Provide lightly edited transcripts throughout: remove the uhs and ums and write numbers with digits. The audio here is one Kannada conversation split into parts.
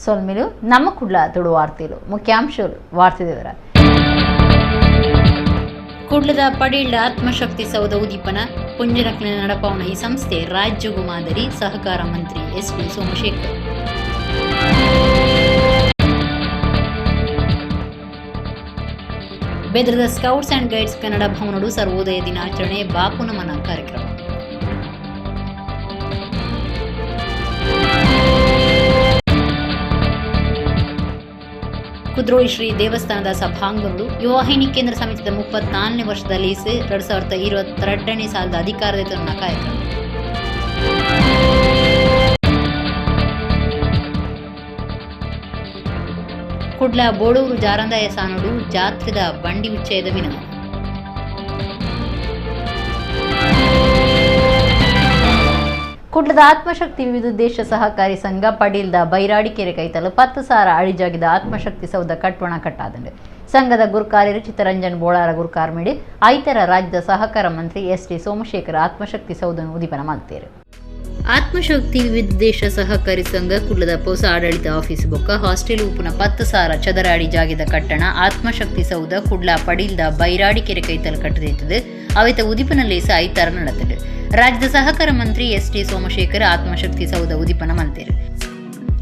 ಸೊಲ್ಮಿಲು ನಮ್ಮ ಕುಡ್ಲ ತುಳು ವಾರ್ತೆಲು ಮುಖ್ಯಾಂಶಗಳು ವಾರ್ತೆ ವಿವರ. ಕುಡ್ಲದ ಪಡೀಳ್ಳ ಆತ್ಮಶಕ್ತಿ ಸೌಧ ಉದ್ದೀಪನ ಪುಂಜನಕ್ಲೆ ನಡಪವನ ಈ ಸಂಸ್ಥೆ ರಾಜ್ಯಗೂ ಮಾದರಿ ಸಹಕಾರ ಮಂತ್ರಿ ಎಸ್.ಡಿ. ಸೋಮಶೇಖರ್. ಬೆದರದ ಸ್ಕೌಟ್ಸ್ ಅಂಡ್ ಗೈಡ್ಸ್ ಕನ್ನಡ ಭವನಡು ಸರ್ವೋದಯ ದಿನಾಚರಣೆ ಬಾಪು ನಮನ ಕಾರ್ಯಕ್ರಮ. ಕುದ್ರೋಳಿ ಶ್ರೀ ದೇವಸ್ಥಾನದ ಸಭಾಂಗಣಗಳು ಯುವವಾಹಿನಿ ಕೇಂದ್ರ ಸಮಿತಿಯ 34ನೇ ವರ್ಷದ ಲೀಸ್ 2022ನೇ ಸಾಲದ ಅಧಿಕಾರದ ತನ್ನ ಕಾರ್ಯಕ್ರಮ. ಕುಡ್ಲ ಬೋಡೂರು ಜಾರಂದಾಯ ಸಾನುಡು ಜಾತ್ರೆದ ಬಂಡಿ ವಿಚ್ಚಯದ ವಿನಂತಿ. ಕುಡ್ಲದ ಆತ್ಮಶಕ್ತಿ ವಿವಿಧ ದೇಶ ಸಹಕಾರಿ ಸಂಘ ಪಡೀಲ್ದ ಬೈರಾಡಿಕೆರೆ ಕೈತಲು 10,000 ಅಡಿಜಾಗಿದ ಆತ್ಮಶಕ್ತಿ ಸೌಧ ಕಟ್ವಣ ಕಟ್ಟಾದಂಡು ಸಂಘದ ಗುರುಕಾರ್ಯರು ಚಿತ್ತರಂಜನ್ ಬೋಳಾರ ಗುರುಕಾರ್ಮಿಡಿ ಐತರ ರಾಜ್ಯದ ಸಹಕಾರ ಮಂತ್ರಿ ಎಸ್.ಡಿ. ಸೋಮಶೇಖರ್ ಆತ್ಮಶಕ್ತಿ ಸೌಧನ ಉದ್ದೀಪನ ಮಾಡ್ತಾರೆ. ಆತ್ಮಶಕ್ತಿ ವಿವಿಧ ದೇಶ ಸಹಕಾರಿ ಸಂಘ ಕುಡ್ಲದ ಹೊಸ ಆಡಳಿತ ಆಫೀಸ್ ಬೊಕ್ಕ ಹಾಸ್ಟೆಲ್ ಉಪ್ಪುನ 10,000 ಚದರ ಅಡಿ ಜಾಗದ ಕಟ್ಟಣ ಆತ್ಮಶಕ್ತಿ ಸೌಧ ಕುಡ್ಲ ಪಡೀಲ್ದ ಬೈರಾಡಿಕೆರೆ ಕೈತಲು ಕಟ್ಟದಿದ್ದದು ಅವೈತ ಉದ್ದೀಪನ ಲೇಸ ಐತಾರ ನಡೆತದೆ. ರಾಜ್ಯದ ಸಹಕಾರ ಮಂತ್ರಿ ಎಸ್.ಡಿ. ಸೋಮಶೇಖರ್ ಆತ್ಮಶಕ್ತಿ ಸೌಧ ಉದ್ದೀಪನ ಮಾಡ್ತಾರೆ.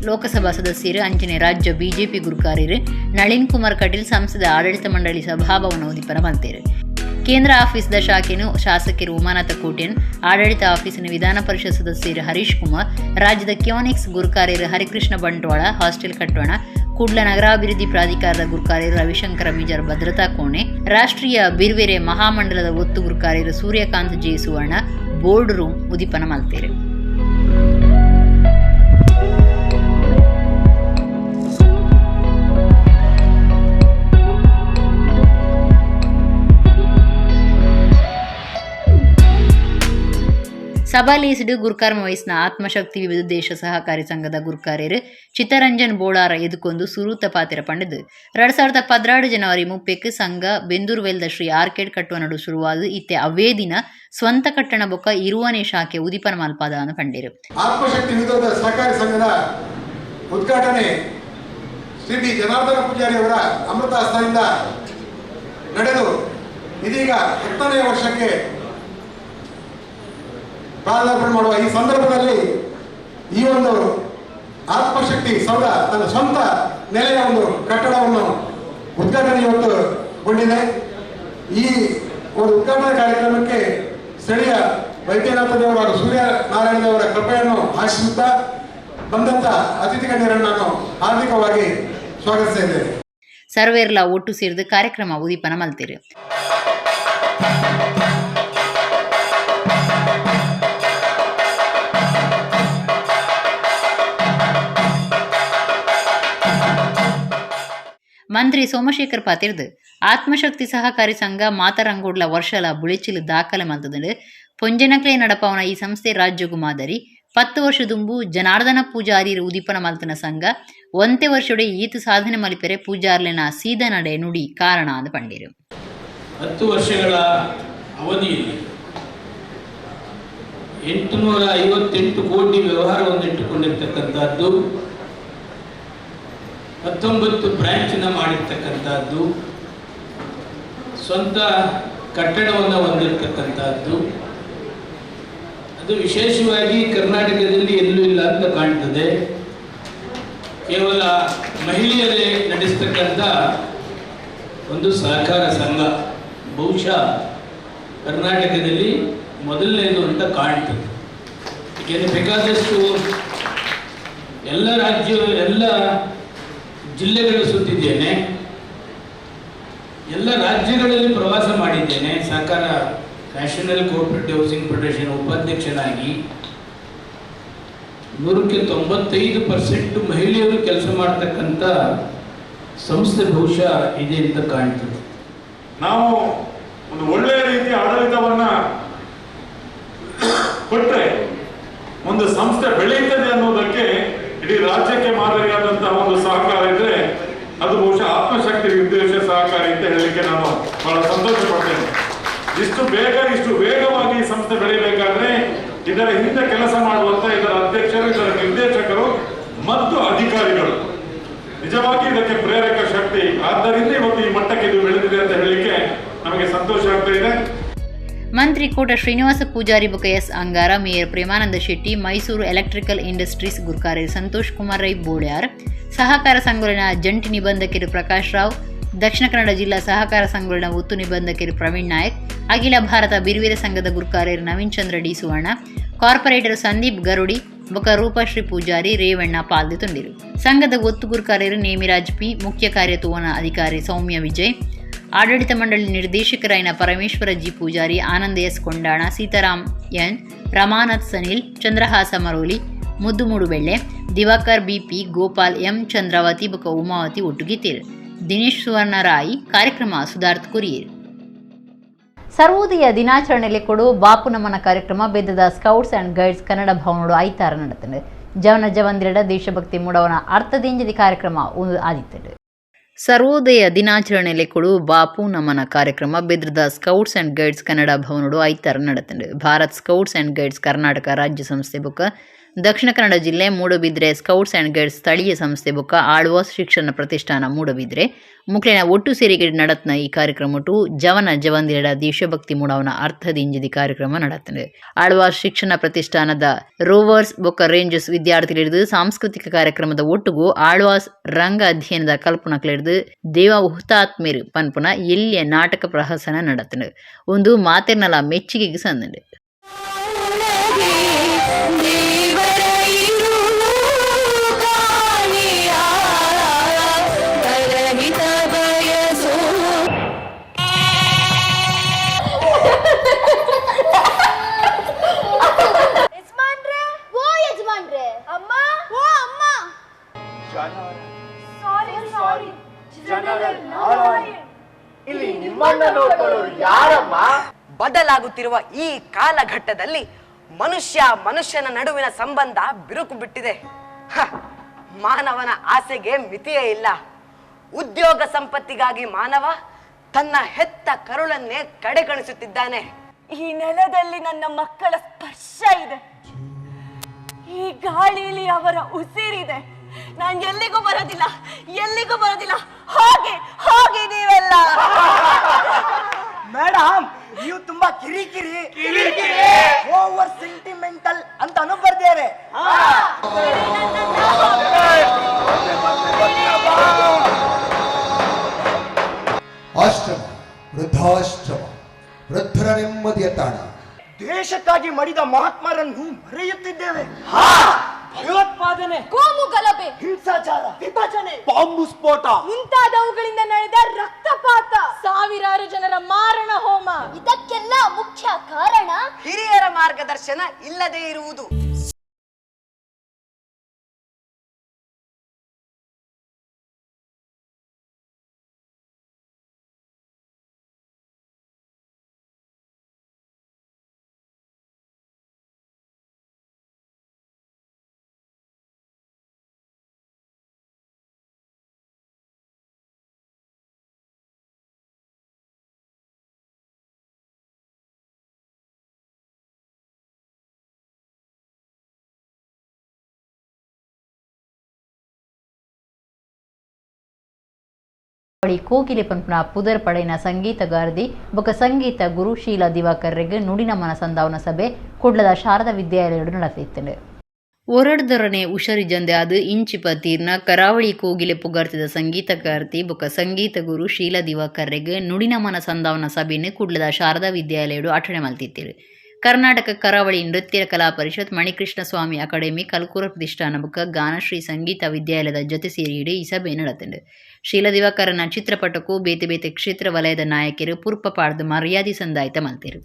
ಲೋಕಸಭಾ ಸದಸ್ಯರು ಅಂಚನೆ ರಾಜ್ಯ ಬಿಜೆಪಿ ಗುರುಕಾರ್ಯರು ನಳಿನ್ ಕುಮಾರ್ ಕಟೀಲ್ ಸಂಸದ ಆಡಳಿತ ಮಂಡಳಿ ಸಭಾಭವನ ಉದ್ದೀಪನ ಮಾಡ್ತಾರೆ. ಕೇಂದ್ರ ಆಫೀಸ್ದ ಶಾಖೆಯನ್ನು ಶಾಸಕರು ಉಮಾನಾಥ ಕೋಟ್ಯನ್, ಆಡಳಿತ ಆಫೀಸಿನ ವಿಧಾನ ಪರಿಷತ್ ಸದಸ್ಯರು ಹರೀಶ್ ಕುಮಾರ್, ರಾಜ್ಯದ ಕ್ಯೋನಿಕ್ಸ್ ಗುರುಕಾರ್ಯರು ಹರಿಕೃಷ್ಣ ಬಂಟ್ವಾಳ ಹಾಸ್ಟೆಲ್ ಕಟ್ಟೋಣ, ಕುಡ್ಲ ನಗರಾಭಿವೃದ್ಧಿ ಪ್ರಾಧಿಕಾರದ ಗುರುಕಾರ್ಯರು ರವಿಶಂಕರ ಬೀಜರ್ ಭದ್ರತಾ ಕೋಣೆ, ರಾಷ್ಟ್ರೀಯ ಬಿರ್ವೆರೆ ಮಹಾಮಂಡಲದ ಒತ್ತು ಗುರುಕಾರ್ಯರು ಸೂರ್ಯಕಾಂತ್ ಜೆ ಸುವರ್ಣ ಬೋರ್ಡ್ ರೂಮ್ ಉದ್ದೀಪನ ಮಾಡ್ತಾರೆ. ಸಭಾಲೀಸಿಡು ಗುರುಕಾರ್ಮ ವಯಸ್ಸಿನ ಆತ್ಮಶಕ್ತಿ ವಿವಿಧ ದೇಶ ಸಹಕಾರಿ ಸಂಘದ ಗುರುಕಾರ್ಯರು ಚಿತ್ತರಂಜನ್ ಬೋಳಾರ ಎದುಕೊಂದು ಸುರೂತ ಪಾತಿರ ಪಂಡದು 2016 ಜನವರಿ 30ಕ್ಕೆ ಸಂಘ ಬೆಂದೂರುವೆಲ್ದ ಶ್ರೀ ಆರ್ಕೇಡ್ ಕಟ್ಟುವ ನಡು ಶುರುವಾದ ಇತ್ತೆ ಅವೇ ದಿನ ಸ್ವಂತ ಕಟ್ಟಣ ಬೊಕ್ಕ ಇರುವನೇ ಶಾಖೆ ಉದ್ದೀಪನ ಮಲ್ಪಾದ ಅನ್ನು ಪಂಡಿರು. ಆತ್ಮಶಕ್ತಿ ವಿವಿಧ ಸಹಕಾರಿ ಸಂಘದ ಉದ್ಘಾಟನೆ ಶ್ರೀ ಡಿ ಜನಾರ್ದನ ಪೂಜಾರಿ ಅವರ ಅಮೃತ ಹಸ್ತದಿಂದ ನಡೆದು ಇದೀಗ 10ನೇ ವರ್ಷಕ್ಕೆ ಪಾದಾರ್ಪಣೆ ಮಾಡುವ ಈ ಸಂದರ್ಭದಲ್ಲಿ ಈ ಒಂದು ಆತ್ಮಶಕ್ತಿ ಸೌಧ ತನ್ನ ಸ್ವಂತ ನೆಲೆಯ ಒಂದು ಕಟ್ಟಡವನ್ನು ಉದ್ಘಾಟನೆ ಇವತ್ತುಗೊಂಡಿದೆ. ಈ ಒಂದು ಉದ್ಘಾಟನಾ ಕಾರ್ಯಕ್ರಮಕ್ಕೆ ಸ್ಥಳೀಯ ವೈದ್ಯನಾಥ ದೇವರು ಹಾಗೂ ಸೂರ್ಯನಾರಾಯಣ ದೇವರ ಕೃಪೆಯನ್ನು ಆಶಿಸುತ್ತಾ ಬಂದಂತ ಅತಿಥಿ ಗಣ್ಯರನ್ನು ನಾನು ಹಾರ್ದಿಕವಾಗಿ ಸ್ವಾಗತಿಸ್ತಾ ಇದ್ದೇನೆ. ಸರ್ವೇರ್ಲ ಒಟ್ಟು ಸೇರಿದ ಕಾರ್ಯಕ್ರಮ ಉದ್ದೀಪನ ಮಲ್ತೀರಿ. ಮಂತ್ರಿ ಸೋಮಶೇಖರ್ ಪಾತಿರ್ದು ಆತ್ಮಶಕ್ತಿ ಸಹಕಾರಿ ಸಂಘ ಮಾತರಂಗೋಡ್ಲ ವರ್ಷಲ ಬುಳಿಚಿಲು ದಾಖಲೆ ಮಲ್ತದಂಡು ಪೊಂಜನಕ್ಲೆ ನಡಪವನ ಈ ಸಂಸ್ಥೆ ರಾಜ್ಯಗೂ ಮಾದರಿ 10 ವರ್ಷ ದುಂಬು ಜನಾರ್ದನ ಪೂಜಾರಿ ಉದ್ದೀಪನ ಮಲ್ತನ ಸಂಘ ಒಂತೆ ವರ್ಷಡೆ ಈತು ಸಾಧನೆ ಮಲಿಪೆರೆ ಪೂಜಾರ್ಲೆನ ಸೀದ ನಡೆ ನುಡಿ ಕಾರಣ ಅಂದ ಪಂಡಿರು. 10 ವರ್ಷಗಳ ಅವಧಿಯಲ್ಲಿ 858 ಕೋಟಿ ವ್ಯವಹಾರವನ್ನು ಇಟ್ಟುಕೊಂಡಿರ್ತಕ್ಕಂಥದ್ದು, 19 ಬ್ರಾಂಚನ್ನ ಮಾಡಿರ್ತಕ್ಕಂಥದ್ದು, ಸ್ವಂತ ಕಟ್ಟಡವನ್ನು ಹೊಂದಿರತಕ್ಕಂಥದ್ದು, ಅದು ವಿಶೇಷವಾಗಿ ಕರ್ನಾಟಕದಲ್ಲಿ ಎಲ್ಲೂ ಇಲ್ಲ ಅಂತ ಕಾಣ್ತದೆ. ಕೇವಲ ಮಹಿಳೆಯರೇ ನಡೆಸ್ತಕ್ಕಂಥ ಒಂದು ಸಹಕಾರ ಸಂಘ ಬಹುಶಃ ಕರ್ನಾಟಕದಲ್ಲಿ ಮೊದಲನೇದು ಅಂತ ಕಾಣ್ತದೆ. ಏಕೆಂದರೆ ಬೇಕಾದಷ್ಟು ಎಲ್ಲ ಜಿಲ್ಲೆಗಳು ಸುತ್ತಿದ್ದೇನೆ, ಎಲ್ಲ ರಾಜ್ಯಗಳಲ್ಲಿ ಪ್ರವಾಸ ಮಾಡಿದ್ದೇನೆ. ಸಹಕಾರ ನ್ಯಾಷನಲ್ ಕೋಆಪರೇಟಿವ್ ಹೌಸಿಂಗ್ ಫೆಡರೇಷನ್ ಉಪಾಧ್ಯಕ್ಷನಾಗಿ 95% ಮಹಿಳೆಯರು ಕೆಲಸ ಮಾಡ್ತಕ್ಕಂಥ ಸಂಸ್ಥೆ ಬಹುಶಃ ಇದೆ ಅಂತ ಕಾಣ್ತದೆ. ನಾವು ಒಂದು ಒಳ್ಳೆಯ ರೀತಿಯ ಆಡಳಿತವನ್ನ ಕೊಟ್ಟರೆ ಒಂದು ಸಂಸ್ಥೆ ಬೆಳೆಯುತ್ತದೆ ಅನ್ನೋದಕ್ಕೆ ಇಡೀ ರಾಜ್ಯಕ್ಕೆ ಮಾದರಿಯಾದಂತಹ ಒಂದು ಸಹಕಾರ ಇದ್ರೆ ಅದು ಬಹುಶಃ ಆತ್ಮಶಕ್ತಿ ವಿದೇಶ ಸಹಕಾರಿ ಅಂತ ಹೇಳಲಿಕ್ಕೆ ನಾನು ಬಹಳ ಸಂತೋಷ ಪಡ್ತೇನೆ. ಇಷ್ಟು ವೇಗವಾಗಿ ಈ ಸಂಸ್ಥೆ ಬೆಳೆಯಬೇಕಾದ್ರೆ ಇದರ ಹಿಂದೆ ಕೆಲಸ ಮಾಡುವಂತ ಇದರ ಅಧ್ಯಕ್ಷರು, ಇದರ ನಿರ್ದೇಶಕರು ಮತ್ತು ಅಧಿಕಾರಿಗಳು ನಿಜವಾಗಿ ಇದಕ್ಕೆ ಪ್ರೇರಕ ಶಕ್ತಿ. ಆದ್ದರಿಂದ ಇವತ್ತು ಈ ಮಟ್ಟಕ್ಕೆ ಇದು ಬೆಳೆದಿದೆ ಅಂತ ಹೇಳಲಿಕ್ಕೆ ನಮಗೆ ಸಂತೋಷ ಆಗ್ತಾ ಇದೆ. ಮಂತ್ರಿ ಕೋಟ ಶ್ರೀನಿವಾಸ ಪೂಜಾರಿ ಬೊಕ S Angara, mayor Premananda Shetty, Mysuru electrical industries ಗುರ್ಕಾರಿ ಸಂತೋಷ್ ಕುಮಾರ್ ರೈ ಬೋಳ್ಯಾರ್, ಸಹಕಾರ ಸಂಘಟನಾ ಜಂಟಿ ನಿಬಂಧಕರು ಪ್ರಕಾಶ್ ರಾವ್, ದಕ್ಷಿಣ ಕನ್ನಡ ಜಿಲ್ಲಾ ಸಹಕಾರ ಸಂಘಟನಾ ಒತ್ತು ನಿಬಂಧಕರು ಪ್ರವೀಣ್ ನಾಯಕ್, ಅಖಿಲ ಭಾರತ ಬಿರ್ವಿರ ಸಂಘದ ಗುರ್ಕಾರ್ಯರು ನವೀನ್ ಚಂದ್ರ ಡಿ ಸುವರ್ಣ, ಕಾರ್ಪೊರೇಟರ್ ಸಂದೀಪ್ ಗರುಡಿ ಬೊಕ ರೂಪಶ್ರೀ ಪೂಜಾರಿ ರೇವಣ್ಣ ಪಾಲ್ಗೊಂಡಿರು. ಸಂಘದ ಒತ್ತು ಗುರ್ಕಾರ್ಯರು ನೇಮಿರಾಜ್ ಪಿ, ಮುಖ್ಯ ಕಾರ್ಯತೋವನ ಅಧಿಕಾರಿ ಸೌಮ್ಯ ವಿಜಯ್, ಆಡಳಿತ ಮಂಡಳಿ ನಿರ್ದೇಶಕರಾಯಿನ Parameshwara G Poojary, Ananda S Kondana, Sitaram N, Ramanath Sanil, Chandrahasa Maroli, Muddumoodu Belle, Diwakar BP, Gopal M, Chandravathi ಬೊಕ ಉಮಾವತಿ ಒಟ್ಟುಗಿತ್ತಿರು. ದಿನೇಶ್ ಸುವರ್ಣ ರಾಯಿ ಕಾರ್ಯಕ್ರಮ ಸುಧಾರ್ಥ ಕುರಿಯರ್. ಸರ್ವೋದಯ ದಿನಾಚರಣೆಯಲ್ಲಿ ಕೊಡು ಬಾಪು ನಮನ ಕಾರ್ಯಕ್ರಮ ಬೆದ್ದದ ಸ್ಕೌಟ್ಸ್ ಆ್ಯಂಡ್ ಗೈಡ್ಸ್ ಕನ್ನಡ ಭವನೋಡು ಐತಾರ ನಡೆತಂಡು. ಜವನ ಜವಂದಿರಡ ದೇಶಭಕ್ತಿ ಮೂಡವನ ಅರ್ಥದಿಂಜದಿ ಕಾರ್ಯಕ್ರಮ ಆದಿತ್ತಂಡು. ಸರ್ವೋದಯ ದಿನಾಚರಣೆಯಲ್ಲಿ ಕೊಡು ಬಾಪು ನಮನ ಕಾರ್ಯಕ್ರಮ ಬೆದ್ರದ ಸ್ಕೌಟ್ಸ್ ಆ್ಯಂಡ್ ಗೈಡ್ಸ್ ಕನ್ನಡ ಭವನೋಡು ಐತಾರ ನಡೆತಂಡು. Bharat scouts and guides Karnataka ರಾಜ್ಯ ಸಂಸ್ಥೆ ಬೊಕ ದಕ್ಷಿಣ ಕನ್ನಡ ಜಿಲ್ಲೆ ಮೂಡಬಿದ್ರೆ ಸ್ಕೌಟ್ಸ್ ಆ್ಯಂಡ್ ಗೈಡ್ಸ್ ಸ್ಥಳೀಯ ಸಂಸ್ಥೆ ಬೊಕ ಆಳ್ವಾಸ್ ಶಿಕ್ಷಣ ಪ್ರತಿಷ್ಠಾನ ಮೂಡಬಿದ್ರೆ ಮುಕ್ಲಿನ ಒಟ್ಟು ಸೇರಿಗೆ ನಡತ್ನ ಈ ಕಾರ್ಯಕ್ರಮ ಜವನ ಜವಂದಿರಡ ದೇಶಭಕ್ತಿ ಮೂಡವನ ಅರ್ಥದಿಂಜದಿ ಕಾರ್ಯಕ್ರಮ ನಡತಂಡು. ಆಳ್ವಾಸ್ ಶಿಕ್ಷಣ ಪ್ರತಿಷ್ಠಾನದ ರೋವರ್ಸ್ ಬೊಕ ರೇಂಜರ್ಸ್ ವಿದ್ಯಾರ್ಥಿಗಳಿಡಿದು ಸಾಂಸ್ಕೃತಿಕ ಕಾರ್ಯಕ್ರಮದ ಒಟ್ಟುಗೂ ಆಳ್ವಾಸ್ ರಂಗ ಅಧ್ಯಯನದ ಕಲ್ಪನಕ್ಲಿಡಿದು ದೇವ ಹುತಾತ್ಮೇರು ಪನ್ಪುನ ಎಲ್ಲಿಯ ನಾಟಕ ಪ್ರಹಸನ ನಡತಂಡು. ಒಂದು ಮಾತೆರ್ನಲ ಮೆಚ್ಚುಗೆಗೆ ಸಂದಂಡು. ಬದಲಾಗುತ್ತಿರುವ ಈ ಕಾಲಘಟ್ಟದಲ್ಲಿ ಮನುಷ್ಯನ ನಡುವಿನ ಸಂಬಂಧ ಬಿರುಕು ಬಿಟ್ಟಿದೆ. ಮಾನವನ ಆಸೆಗೆ ಮಿತಿಯೇ ಇಲ್ಲ. ಉದ್ಯೋಗ ಸಂಪತ್ತಿಗಾಗಿ ಮಾನವ ತನ್ನ ಹೆತ್ತ ಕರುಳನ್ನೇ ಕಡೆಗಣಿಸುತ್ತಿದ್ದಾನೆ. ಈ ನೆಲದಲ್ಲಿ ನನ್ನ ಮಕ್ಕಳ ಸ್ಪರ್ಶ ಇದೆ, ಈ ಗಾಳಿಯಲ್ಲಿ ಅವರ ಉಸಿರಿದೆ. ನಾನು ಎಲ್ಲಿಗೂ ಬರೋದಿಲ್ಲ. ಹೋಗಿ ನೀವೆಲ್ಲ. ಮೇಡಮ್, ನೀವು ತುಂಬಾ ಕಿರಿಕಿರಿ ಓವರ್ ಸೆಂಟಿಮೆಂಟಲ್ ಅಂತಾನು ಬರ್ದೇರೆ. ಆಶ್ರಮ, ವೃದ್ಧಾಶ್ರಮ, ವೃದ್ಧರ ನೆಮ್ಮದಿಯ ತಾಣ. ದೇಶಕ್ಕಾಗಿ ಮಡಿದ ಮಹಾತ್ಮರನ್ನು ಮರೆಯುತ್ತಿದ್ದೇವೆ. ಭಯೋತ್ಪಾದನೆ, ಕೋಮು ಗಲಭೆ, ಹಿಂಸಾಚಾರ, ವಿಭಜನೆ, ಬಾಂಬು ಸ್ಫೋಟ ಮುಂತಾದವುಗಳಿಂದ ನಡೆದ ರಕ್ತಪಾತ, ಸಾವಿರಾರು ಜನರ ಮಾರಣ ಹೋಮ. ಇದಕ್ಕೆಲ್ಲ ಮುಖ್ಯ ಕಾರಣ ಹಿರಿಯರ ಮಾರ್ಗದರ್ಶನ ಇಲ್ಲದೆ ಇರುವುದು. ಕೋಗಿಲೆ ಪಂಪನ ಪುದರ್ ಪಡೆಯಿನ ಸಂಗೀತಗಾರದಿ ಬೊಕ ಸಂಗೀತ ಗುರು ಶೀಲಾ ದಿವಾಕರ್ರಿಗೆ ನುಡಿನಮನ ಸಂದಾವನ ಸಭೆ ಕುಡ್ಲದ ಶಾರದಾ ವಿದ್ಯಾಲಯಡು ನಡೆಸಿತ್ತು. ಒರಡ್ದೊರನೆ ಉಷರಿ ಜಂದೆ ಅದು ಇಂಚಿಪ ತೀರ್ನ ಕರಾವಳಿ ಕೋಗಿಲೆ ಪುಗಾರ್ತಿದ ಸಂಗೀತಗಾರ್ತಿ ಬೊಕ ಸಂಗೀತ ಗುರು ಶೀಲಾ ದಿವಾಕರ್ರಿಗೆ ನುಡಿನಮನ ಸಂದಾವನ ಸಭೆಯನ್ನು ಕುಡ್ಲದ ಶಾರದಾ ವಿದ್ಯಾಲಯಡು ಅಟಣೆ ಮಲ್ತಿತ್ತಿರು. ಕರ್ನಾಟಕ ಕರಾವಳಿ ನೃತ್ಯ ಕಲಾ ಪರಿಷತ್, ಮಣಿಕೃಷ್ಣ ಸ್ವಾಮಿ ಅಕಾಡೆಮಿ, ಕಲ್ಕೂರ ಪ್ರತಿಷ್ಠಾನ ಬೊಕ ಗಾನಶ್ರೀ ಸಂಗೀತ ವಿದ್ಯಾಲಯದ ಜೊತೆ ಸೇರಿಯಿಡು ಈ ಸಭೆ ನಡೆತಂಡು. ಶೀಲಾ ದಿವಾಕರನ ಚಿತ್ರಪಟಕ್ಕೂ ಬೇತೆ ಬೇತೆ ಕ್ಷೇತ್ರ ವಲಯದ ನಾಯಕರು ಪುರ್ಪ ಪಾಡ್ದು ಮರ್ಯಾದೆ ಸಂದಾಯಿತ ಮಲ್ತಿರು.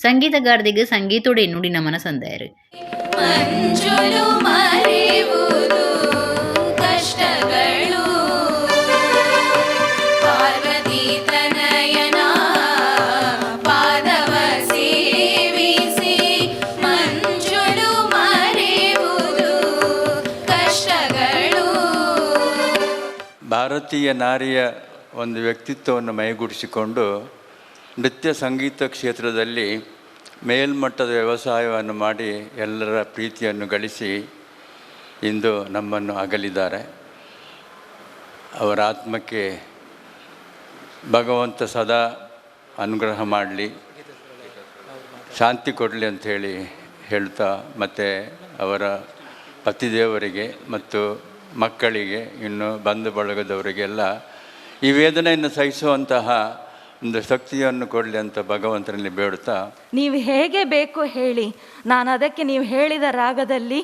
ಸಂಗೀತಗಾರದಿಗೆ ಸಂಗೀತೋಡೆ ನುಡಿ ನಮನ ಸಂದಾಯರು. ಭಾರತೀಯ ನಾರಿಯ ಒಂದು ವ್ಯಕ್ತಿತ್ವವನ್ನು ಮೈಗೂಡಿಸಿಕೊಂಡು ನೃತ್ಯ ಸಂಗೀತ ಕ್ಷೇತ್ರದಲ್ಲಿ ಮೇಲ್ಮಟ್ಟದ ವ್ಯವಸಾಯವನ್ನು ಮಾಡಿ ಎಲ್ಲರ ಪ್ರೀತಿಯನ್ನು ಗಳಿಸಿ ಇಂದು ನಮ್ಮನ್ನು ಅಗಲಿದ್ದಾರೆ. ಅವರ ಆತ್ಮಕ್ಕೆ ಭಗವಂತ ಸದಾ ಅನುಗ್ರಹ ಮಾಡಲಿ, ಶಾಂತಿ ಕೊಡಲಿ ಅಂಥೇಳಿ ಹೇಳ್ತಾ, ಮತ್ತು ಅವರ ಪತಿದೇವರಿಗೆ ಮತ್ತು ಮಕ್ಕಳಿಗೆ, ಇನ್ನು ಬಂಧು ಬಳಗದವರಿಗೆಲ್ಲ ಈ ವೇದನೆಯನ್ನು ಸಹಿಸುವಂತಹ ಒಂದು ಶಕ್ತಿಯನ್ನು ಕೊಡಲಿ ಅಂತ ಭಗವಂತನಲ್ಲಿ ಬೇಡುತ್ತಾ, ನೀವು ಹೇಗೆ ಬೇಕು ಹೇಳಿ, ನಾನು ಅದಕ್ಕೆ ನೀವು ಹೇಳಿದ ರಾಗದಲ್ಲಿ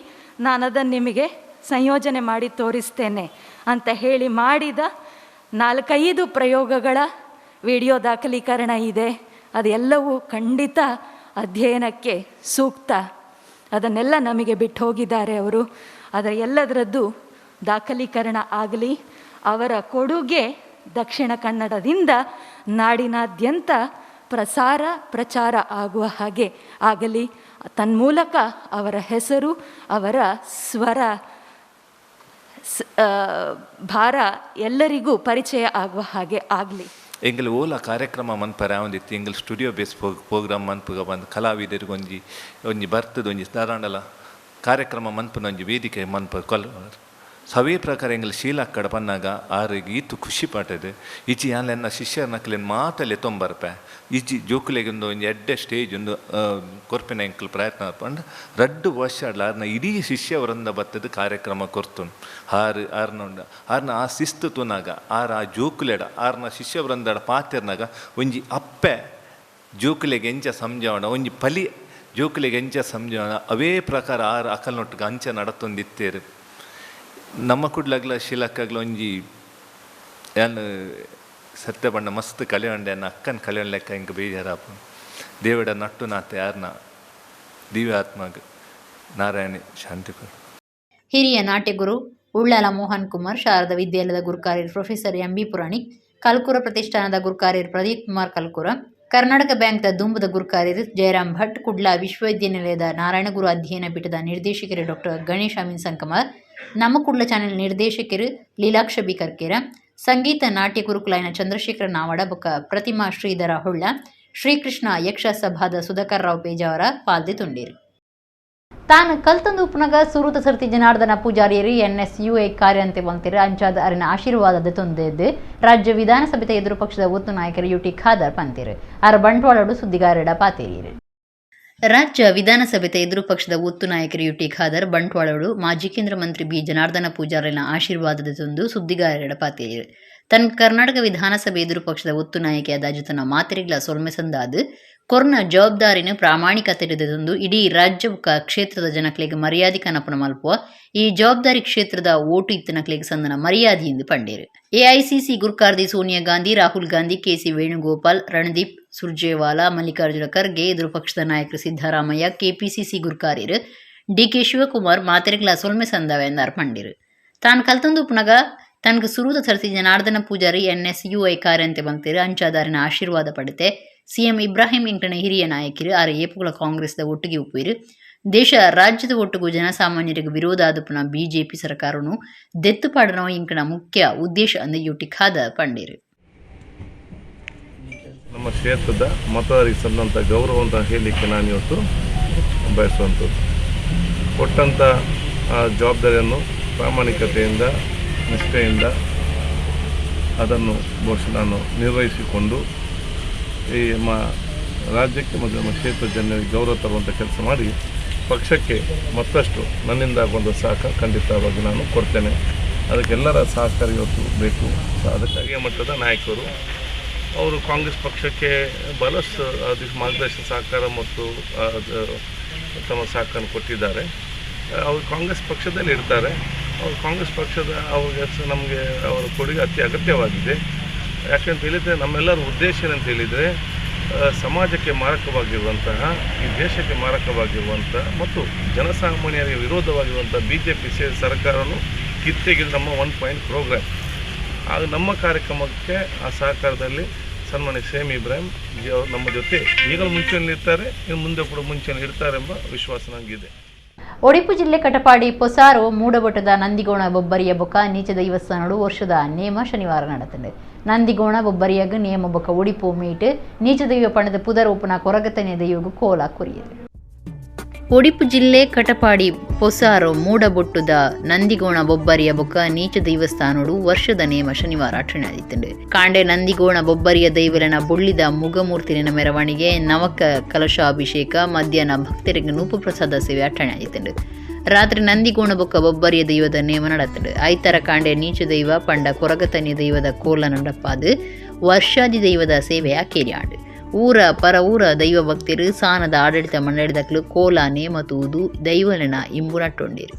ನಾನು ಅದನ್ನು ನಿಮಗೆ ಸಂಯೋಜನೆ ಮಾಡಿ ತೋರಿಸ್ತೇನೆ ಅಂತ ಹೇಳಿ ಮಾಡಿದ 4-5 ಪ್ರಯೋಗಗಳ ವಿಡಿಯೋ ದಾಖಲೀಕರಣ ಇದೆ. ಅದೆಲ್ಲವೂ ಖಂಡಿತ ಅಧ್ಯಯನಕ್ಕೆ ಸೂಕ್ತ. ಅದನ್ನೆಲ್ಲ ನಮಗೆ ಬಿಟ್ಟು ಹೋಗಿದ್ದಾರೆ ಅವರು. ಅದರ ಎಲ್ಲದರದ್ದು ದಾಖಲೀಕರಣ ಆಗಲಿ, ಅವರ ಕೊಡುಗೆ ದಕ್ಷಿಣ ಕನ್ನಡದಿಂದ ನಾಡಿನಾದ್ಯಂತ ಪ್ರಚಾರ ಆಗುವ ಹಾಗೆ ಆಗಲಿ. ತನ್ಮೂಲಕ ಅವರ ಹೆಸರು, ಅವರ ಸ್ವರ ಭಾರ ಎಲ್ಲರಿಗೂ ಪರಿಚಯ ಆಗುವ ಹಾಗೆ ಆಗಲಿ. ಎಂಗಲ್ ಓಲ ಕಾರ್ಯಕ್ರಮ ಮನ್ಪರ ಒಂದಿತ್ತು. ಎಂಗಲ್ ಸ್ಟುಡಿಯೋ ಬೇಸ್ ಪ್ರೋಗ್ರಾಮ್ ಮನ್ಪುಗ ಬಂದು ಕಲಾವಿದರಿಗೆ ಒಂಜಿ ಬರ್ತದ ಒಂಜಿ ಧಾರಾಂಡಲ ಕಾರ್ಯಕ್ರಮ ಮನ್ಪುನ ಒಂಜಿ ವೇದಿಕೆ ಮನ್ಪ ಸವೇ ಪ್ರಕಾರ ಎಂಗಲ್ ಶೀಲಾಕ್ಕಡ ಪನ್ನಾಗ ಆರಿಗೆ ಈತು ಖುಷಿ ಪಾಟದು. ಈಚಿ ಯಾನೆನ್ನ ಶಿಷ್ಯರ ನಕ್ಲೇನು ಮಾತಲ್ಲೇ ತೊಂಬರ್ಪೆ ಈಚಿ ಜೋಕುಲೆಗೆ ಒಂದು ಎಡ್ಡೆ ಸ್ಟೇಜ್ ಒಂದು ಕೊರ್ಪಿನ ಎಂಕಲ್ ಪ್ರಯತ್ನ ಪಂಡು 2 ವರ್ಷ ಆರ್ನ ಇಡೀ ಶಿಷ್ಯವರಿಂದ ಬತ್ತದ ಕಾರ್ಯಕ್ರಮ ಕೊರ್ತು ಆರ್ನ ಆ ಶಿಸ್ತು ತುನಾಗ ಆ ಜೋಕುಲೆಡ ಆರ್ನ ಶಿಷ್ಯವೃಂದಡ ಪಾತಿರ್ನಾಗ ಒಂಜಿ ಅಪ್ಪೆ ಜೋಕುಲೆಗೆ ಎಂಚ ಸಂಜಾವಣ ಒಂಜಿ ಪಲಿ ಜೋಕುಲೆಗೆ ಎಂಚ ಸಂಜಾವಣ ಅವೇ ಪ್ರಕಾರ ಅಕಲ್ನೊಟ್ಟಿಗೆ ಅಂಚ ನಡತೊಂದಿತ್ತೇರು. ನಮ್ಮ ಕುಡ್ಲಾಗ್ಲ ಶೀಲಕ್ಕಾಗ್ಲ ಒಂಜಿ ಏನು ಸತ್ಯ ಬಣ್ಣ ಮಸ್ತ್ ಕಳೆಯೊಂಡೆ ಅನ್ನ ಅಕ್ಕನ ಕಳೆಯೊಂಡ ಲೆಕ್ಕ ಹಿಂಗೆ ಬೇಜಾರಾಪ ದೇವಡ ನಟ್ಟು ನಾತೆ ಯಾರನ್ನ ದಿವ್ಯಾತ್ಮಗ ನಾರಾಯಣಿ ಶಾಂತಿ ಕೊಡು. ಹಿರಿಯ ನಾಟ್ಯಗುರು ಉಳ್ಳಾಲ ಮೋಹನ್ ಕುಮಾರ್, ಶಾರದಾ ವಿದ್ಯಾಲಯದ ಗುರುಕಾರ್ಯರು ಪ್ರೊಫೆಸರ್ ಎಂಬಿ ಪುರಾಣಿಕ್, ಕಲ್ಕುರ ಪ್ರತಿಷ್ಠಾನದ ಗುರುಕಾರ್ಯರು ಪ್ರದೀಪ್ ಕುಮಾರ್ ಕಲ್ಕುರ, ಕರ್ನಾಟಕ ಬ್ಯಾಂಕ್ದ ದುಂಬದ ಗುರುಕಾರ್ಯರು ಜಯರಾಮ್ ಭಟ್, ಕುಡ್ಲಾ ವಿಶ್ವವಿದ್ಯಾನಿಲಯದ ನಾರಾಯಣಗುರು ಅಧ್ಯಯನ ಪೀಠದ ನಿರ್ದೇಶಕರು ಡಾಕ್ಟರ್ ಗಣೇಶ್ ಅಮೀನ್ ಸಂಕಮಾರ್, ನಮ್ಮ ಕುಡ್ಲ ಚಾನೆಲ್ ನಿರ್ದೇಶಕರು ಲೀಲಾಕ್ಷ ಬಿ ಕರ್ಕೇರ, ಸಂಗೀತ ನಾಟ್ಯ ಗುರುಕುಲೈನ ಚಂದ್ರಶೇಖರ ನಾವಡ ಬೊಕ್ಕ ಪ್ರತಿಮಾ ಶ್ರೀಧರ ಹೊಳ್ಳ, ಶ್ರೀಕೃಷ್ಣ ಯಕ್ಷ ಸಭಾದ ಸುಧಾಕರ್ ರಾವ್ ಪೇಜಾವರ ಪಾಲ್ದೆ ತುಂಡಿರು. ತಾನು ಕಲ್ತಂದು ಉಪನಗ ಸುರುತ ಸರ್ತಿ ಜನಾರ್ದನ ಪೂಜಾರಿಯರು NSUA ಕಾರ್ಯಾಂತೆ ಬಂತಿರು ಅಂಚಾದ ಅರಿನ ಆಶೀರ್ವಾದದ ತೊಂದೆದ್ದು ರಾಜ್ಯ ವಿಧಾನಸಭೆ ಎದುರು ಪಕ್ಷದ ಒತ್ತು ನಾಯಕರು UT ಖಾದರ್ ಪಂತಿರು ಅರ ಬಂಟ್ವಾಳಡು ಸುದ್ದಿಗಾರರ ಪಾತೇರಿರು. ರಾಜ್ಯ ವಿಧಾನಸಭೆ ಎದುರು ಪಕ್ಷದ ಒತ್ತು ನಾಯಕರು UT ಖಾದರ್ ಬಂಟ್ವಾಳಡು ಮಾಜಿ ಕೇಂದ್ರ ಮಂತ್ರಿ ಬಿ ಜನಾರ್ದನ ಪೂಜಾರಿನ ಆಶೀರ್ವಾದದ ತೊಂದು ಸುದ್ದಿಗಾರರ ಪಾತೇರಿರು. ತನ್ನ ಕರ್ನಾಟಕ ವಿಧಾನಸಭೆ ಎದುರು ಪಕ್ಷದ ಒತ್ತು ನಾಯಕಿಯಾದ ತನ್ನ ಮಾತೆರೆಗ್ಲ ಸೊಲ್ಮೆ ಸಂದಾದು ಕೊರ್ನ ಜವಾಬ್ದಾರಿನ ಪ್ರಾಮಾಣಿಕತೆಯೊಂದು ಇಡೀ ರಾಜ್ಯ ಕ್ಷೇತ್ರದ ಜನಕ್ಲೆಗೆ ಮರ್ಯಾದೆ ಕನಪನ ಮಲ್ಪುವ ಈ ಜವಾಬ್ದಾರಿ ಕ್ಷೇತ್ರದ ಓಟು ಇತ್ತನಕ್ಲೆಗೆ ಸಂದನ ಮರ್ಯಾದೆಯಿಂದ ಪಂಡೇರು. AICC ಗುರುಕಾರ್ದಿ ಸೋನಿಯಾ ಗಾಂಧಿ, ರಾಹುಲ್ ಗಾಂಧಿ, KC ವೇಣುಗೋಪಾಲ್, ರಣದೀಪ್ ಸುರ್ಜೇವಾಲಾ, ಮಲ್ಲಿಕಾರ್ಜುನ ಖರ್ಗೆ, ಎದುರು ಪಕ್ಷದ ನಾಯಕರು ಸಿದ್ದರಾಮಯ್ಯ, KPCC ಗುರುಕಾರ್ಯರು DK ಶಿವಕುಮಾರ್ ಮಾತೆರೆಗ್ಲ ಸೊಲ್ಮೆ ಸಂದಾವೆ ಎಂದಾರು ಪಂಡೇರು. ತಾನು ಕಲ್ತಂದು ಉಪನಗ ತನಗೆ ಸುರುದ ಸರ್ತಿ ಜನಾರ್ದನ ಪೂಜಾರಿ NSUA ಕಾರ್ಯಂತೆ ಬಂತಿರು ಅಂಚಾದಾರಿನ ಆಶೀರ್ವಾದ ಪಡೆತೆ CM ಇಬ್ರಾಹಿಂ ಇಂಕಣ ಹಿರಿಯ ನಾಯಕರು ಆರ ಏಪುಗಳ ಕಾಂಗ್ರೆಸ್ದ ಒಟ್ಟಿಗೆ ಉಪ್ಪಿರು. ದೇಶ ರಾಜ್ಯದ ಒಟ್ಟಿಗೂ ಜನಸಾಮಾನ್ಯರಿಗೆ ವಿರೋಧ ಆದಪುನ BJP ಸರ್ಕಾರನು ದೆತ್ತುಪಾಡನೋ ಇಂಕಣ ಮುಖ್ಯ ಉದ್ದೇಶ ಅಂದ UT ಖಾದರ್ ಪಂಡೇರು. ನಮ್ಮ ಕ್ಷೇತ್ರದ ಮತದಾರರಿಗೆ ಸಂದಂಥ ಗೌರವ ಅಂತ ಹೇಳಲಿಕ್ಕೆ ನಾನು ಇವತ್ತು ಬಯಸುವಂಥದ್ದು. ಕೊಟ್ಟಂಥ ಜವಾಬ್ದಾರಿಯನ್ನು ಪ್ರಾಮಾಣಿಕತೆಯಿಂದ ನಿಷ್ಠೆಯಿಂದ ಅದನ್ನು ಬಹುಶಃ ನಾನು ನಿರ್ವಹಿಸಿಕೊಂಡು ಈ ರಾಜ್ಯಕ್ಕೆ ಮತ್ತು ನಮ್ಮ ಕ್ಷೇತ್ರದ ಜನರಿಗೆ ಗೌರವ ತರುವಂಥ ಕೆಲಸ ಮಾಡಿ ಪಕ್ಷಕ್ಕೆ ಮತ್ತಷ್ಟು ನನ್ನಿಂದ ಆಗುವಂಥ ಸಹಕಾರ ಖಂಡಿತವಾಗಿ ನಾನು ಕೊಡ್ತೇನೆ. ಅದಕ್ಕೆಲ್ಲರ ಸಹಕಾರ ಇವತ್ತು ಬೇಕು. ಅದಕ್ಕಾಗಿ ಮಟ್ಟದ ನಾಯಕರು ಅವರು ಕಾಂಗ್ರೆಸ್ ಪಕ್ಷಕ್ಕೆ ಬಹಳಷ್ಟು ಮಾರ್ಗದರ್ಶನ ಸಹಕಾರ ಮತ್ತು ತಮ್ಮ ಸಹಕಾರ ಕೊಟ್ಟಿದ್ದಾರೆ. ಅವರು ಕಾಂಗ್ರೆಸ್ ಪಕ್ಷದಲ್ಲಿ ಇರ್ತಾರೆ. ಅವರು ಕಾಂಗ್ರೆಸ್ ಪಕ್ಷದ ಅವ್ರಿಗೆ ನಮಗೆ ಅವರ ಕೊಡುಗೆ ಅತಿ ಅಗತ್ಯವಾಗಿದೆ. ಯಾಕೆಂತ ಹೇಳಿದರೆ ನಮ್ಮೆಲ್ಲರ ಉದ್ದೇಶ ಏನಂತ ಹೇಳಿದರೆ ಸಮಾಜಕ್ಕೆ ಮಾರಕವಾಗಿರುವಂತಹ, ಈ ದೇಶಕ್ಕೆ ಮಾರಕವಾಗಿರುವಂಥ ಮತ್ತು ಜನಸಾಮಾನ್ಯರಿಗೆ ವಿರೋಧವಾಗಿರುವಂಥ BJP ಸರ್ಕಾರವನ್ನು ಕಿತ್ತೆಗೆದು ನಮ್ಮ 1 ಪಾಯಿಂಟ್ ಪ್ರೋಗ್ರಾಮ್. ಆಗ ನಮ್ಮ ಕಾರ್ಯಕ್ರಮಕ್ಕೆ ಆ ಸಹಕಾರದಲ್ಲಿ ಸನ್ಮಾನ್ಯ CM ಇಬ್ರಾಹಿಂ ಅವರು ನಮ್ಮ ಜೊತೆ ಈಗಲೂ ಮುಂಚೆಯಲ್ಲಿ ಇರ್ತಾರೆ, ಇನ್ನು ಮುಂದೆ ಕೂಡ ಮುಂಚೆಯಲ್ಲಿ ಇರ್ತಾರೆ ಎಂಬ ವಿಶ್ವಾಸ ನನಗಿದೆ. ಉಡುಪಿ ಜಿಲ್ಲೆ ಕಟಪಾಡಿ ಪೊಸಾರು ಮೂಡಬೊಟ್ಟದ ನಂದಿಗೋಣ ಬೊಬ್ಬರಿಯ ಬೊಕ್ಕ ನೀಚ ದೈವಸ್ಥಾನಡು ವರ್ಷದ ನೇಮ ಶನಿವಾರ ನಡೆತಂಡೆ ನಂದಿಗೋಣ ಬೊಬ್ಬರಿಯಾಗ ನೇಮ ಬೊಕ್ಕ ಉಡಿಪು ಮೀಟ್ ನೀಚ ದೈವ ಪಣದ ಪುದರೋಪನ ಕೊರಗತನೆ ದೈವಗು ಕೋಲ ಕೊರಿಯದು. ಉಡುಪಿ ಜಿಲ್ಲೆ ಕಟಪಾಡಿ ಪೊಸಾರು ಮೂಡಬೊಟ್ಟುದ ನಂದಿಗೋಣ ಬೊಬ್ಬರಿಯ ಬೊಕ್ಕ ನೀಚ ದೈವಸ್ಥಾನಡು ವರ್ಷದ ನೇಮ ಶನಿವಾರ ನಡೆದಿತ್ತಂಡು. ಕಾಂಡೆ ನಂದಿಗೋಣ ಬೊಬ್ಬರಿಯ ದೈವಲನ ಬೊಳ್ಳಿದ ಮುಗಮೂರ್ತಿನ ಮೆರವಣಿಗೆ ನವಕ ಕಲಶಾಭಿಷೇಕ ಮಧ್ಯಾಹ್ನ ಭಕ್ತರಿಗೆ ನೂಪು ಪ್ರಸಾದ ಸೇವೆ ನಡೆದಿತ್ತಂಡು. ರಾತ್ರಿ ನಂದಿಗೋಣ ಬೊಕ್ಕ ಬೊಬ್ಬರಿಯ ದೈವದ ನೇಮ ನಡೆತಂಡು. ಐತರ ಕಾಂಡೆ ನೀಚ ದೈವ ಪಂಡ ಕೊರಗತನಿ ದೈವದ ಕೋಲ ನಡಪಾದು ವರ್ಷಾದಿ ದೈವದ ಸೇವೆಯ ಕೇರಿಯಾಡು. ಊರ ಪರ ಊರ ದೈವ ಭಕ್ತರು ಸಾನದ ಆಡಳಿತ ಮಂಡಳಿದಕ್ಕಲು ಕೋಲ ನೇಮತುವುದು ದೈವಲನ ಇಂಬು ನಟ್ಟೊಂಡಿರು.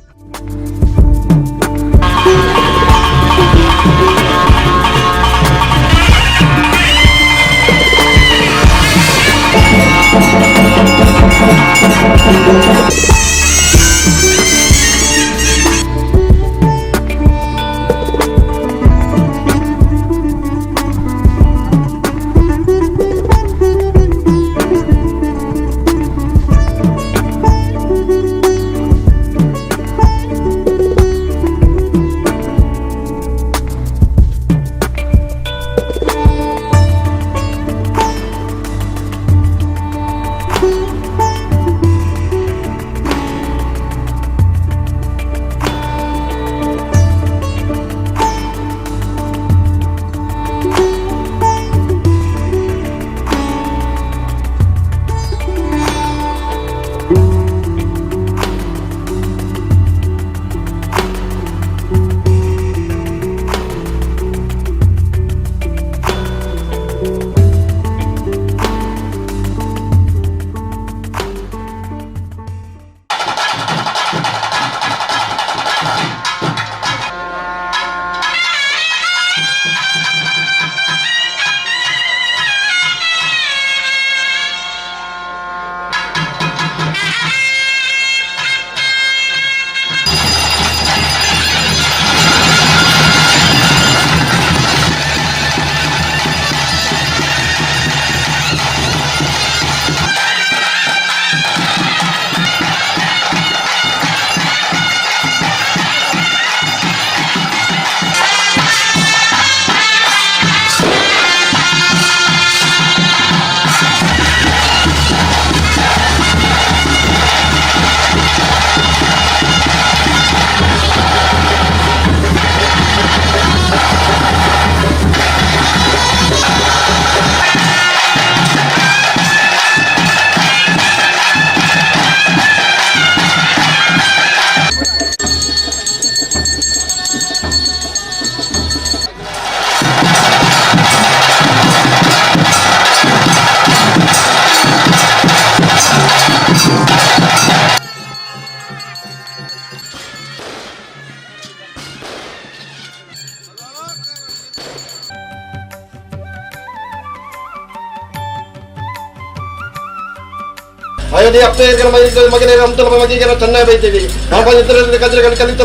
ಅಯೋಧ್ಯೆ ಅಪ್ತೇಗರ ಮಗನೇ ಅಂತಲ ಮಗೀಗರ ಚೆನ್ನಾಗಿ ಬೈತೀವಿ ನಾವು ಬಂದಿದ್ದರೆ ಕಲಿತ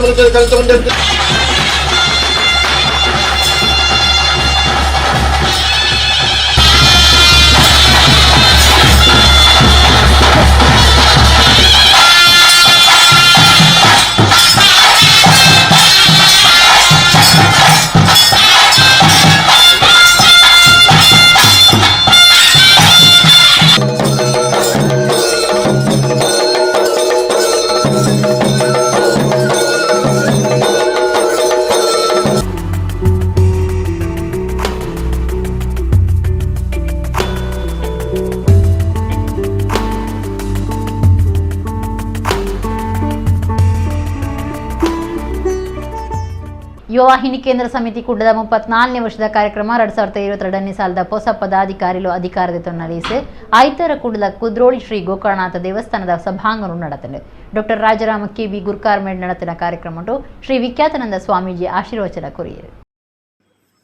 ಬಂದಿರ್ತೀವಿ. ಯುವವಾಹಿನಿ ಕೇಂದ್ರ ಸಮಿತಿ ಕುಡ್ಲದ 34ನೇ ವರ್ಷದ ಕಾರ್ಯಕ್ರಮ 2022ನೇ ಸಾಲದ ಹೊಸ ಪದಾಧಿಕಾರಿಗಳು ಅಧಿಕಾರದ ನಡೆಸಿ ಐತರ ಕುಡ್ಲ ಕುದ್ರೋಳಿ ಶ್ರೀ ಗೋಕರ್ಣನಾಥ ದೇವಸ್ಥಾನದ ಸಭಾಂಗಣ ನಡೆತಂಡೆ. ಡಾಕ್ಟರ್ ರಾಜರಾಮ ಕೆ.ಬಿ. ಗುರ್ಕಾರ್ಮೆಂಟ್ ನಡೆತಿನ ಕಾರ್ಯಕ್ರಮ ಶ್ರೀ ವಿಖ್ಯಾತಾನಂದ ಸ್ವಾಮೀಜಿ ಆಶೀರ್ವಚನ ಕೊರಿಯರು.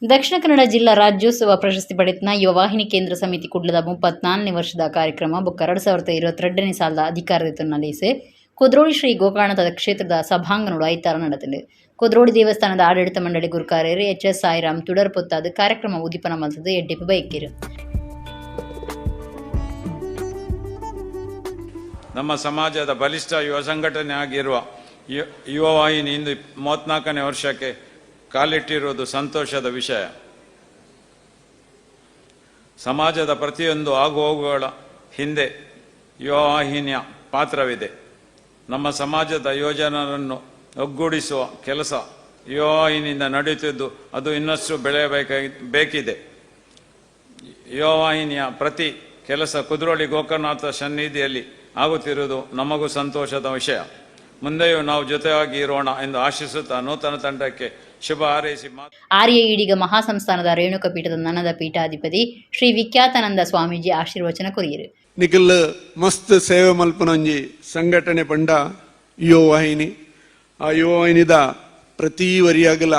ದಕ್ಷಿಣ ಕನ್ನಡ ಜಿಲ್ಲಾ ರಾಜ್ಯೋತ್ಸವ ಪ್ರಶಸ್ತಿ ಪಡೆದ ಯುವವಾಹಿನಿ ಕೇಂದ್ರ ಸಮಿತಿ ಕುಡ್ಲದ 34ನೇ ವರ್ಷದ ಕಾರ್ಯಕ್ರಮ 2022ನೇ ಸಾಲದ ಅಧಿಕಾರದ ನಡೆಸಿ ಕುದ್ರೋಳಿ ಶ್ರೀ ಗೋಕರ್ಣನಾಥ ಕ್ಷೇತ್ರದ ಸಭಾಂಗಣ ಐತಾರ ನಡೆತಂಡೆ. ಕುದ್ರೋಳಿ ದೇವಸ್ಥಾನದ ಆಡಳಿತ ಮಂಡಳಿ ಗುರುಕಾರ್ಯರು ಎಚ್.ಎಸ್. ಸಾಯಿರಾಮ್ ತುಡರ್ ಪೊತ್ತಾದ ಕಾರ್ಯಕ್ರಮ ಉದ್ದೀಪನ ಮಲ್ತದ ಎಡ್ಡೆಪ್ಪು ಬೈಕಿರು. ನಮ್ಮ ಸಮಾಜದ ಬಲಿಷ್ಠ ಯುವ ಸಂಘಟನೆ ಆಗಿರುವ ಯುವವಾಹಿನಿ ಇಂದು 34ನೇ ವರ್ಷಕ್ಕೆ ಕಾಲಿಟ್ಟಿರುವುದು ಸಂತೋಷದ ವಿಷಯ. ಸಮಾಜದ ಪ್ರತಿಯೊಂದು ಆಗುಹೋಗುಗಳ ಹಿಂದೆ ಯುವವಾಹಿನಿಯ ಪಾತ್ರವಿದೆ. ನಮ್ಮ ಸಮಾಜದ ಯುವಜನರನ್ನು ಒಗ್ಗೂಡಿಸುವ ಕೆಲಸ ಯುವವಾಹಿನಿಯಿಂದ ನಡೆಯುತ್ತಿದ್ದು ಅದು ಇನ್ನಷ್ಟು ಬೇಕಿದೆ. ಯುವವಾಹಿನಿಯ ಪ್ರತಿ ಕೆಲಸ ಕುದ್ರೋಳಿ ಗೋಕರ್ಣನಾಥ ಸನ್ನಿಧಿಯಲ್ಲಿ ಆಗುತ್ತಿರುವುದು ನಮಗೂ ಸಂತೋಷದ ವಿಷಯ. ಮುಂದೆಯೂ ನಾವು ಜೊತೆಯಾಗಿ ಇರೋಣ ಎಂದು ಆಶಿಸುತ್ತಾ ನೂತನ ತಂಡಕ್ಕೆ ಶುಭ ಹಾರೈಸಿ ಆರ್ಯ ಈಡಿಗ ಮಹಾಸಂಸ್ಥಾನದ ರೇಣುಕ ಪೀಠದ ನನ್ನದ ಪೀಠಾಧಿಪತಿ ಶ್ರೀ ವಿಖ್ಯಾತಾನಂದ ಸ್ವಾಮೀಜಿ ಆಶೀರ್ವಚನ ಕೊರಿಯರು. ನಿಖಿಲ್ ಮಸ್ತ್ ಸೇವೆ ಮಲ್ಪನೊಂಜಿ ಸಂಘಟನೆ ಪಂಡ ಯುವವಾಹಿನಿ. ಆ ಯುವವಾಹಿನಿದ ಪ್ರತಿ ವರಿಯಾಗಲ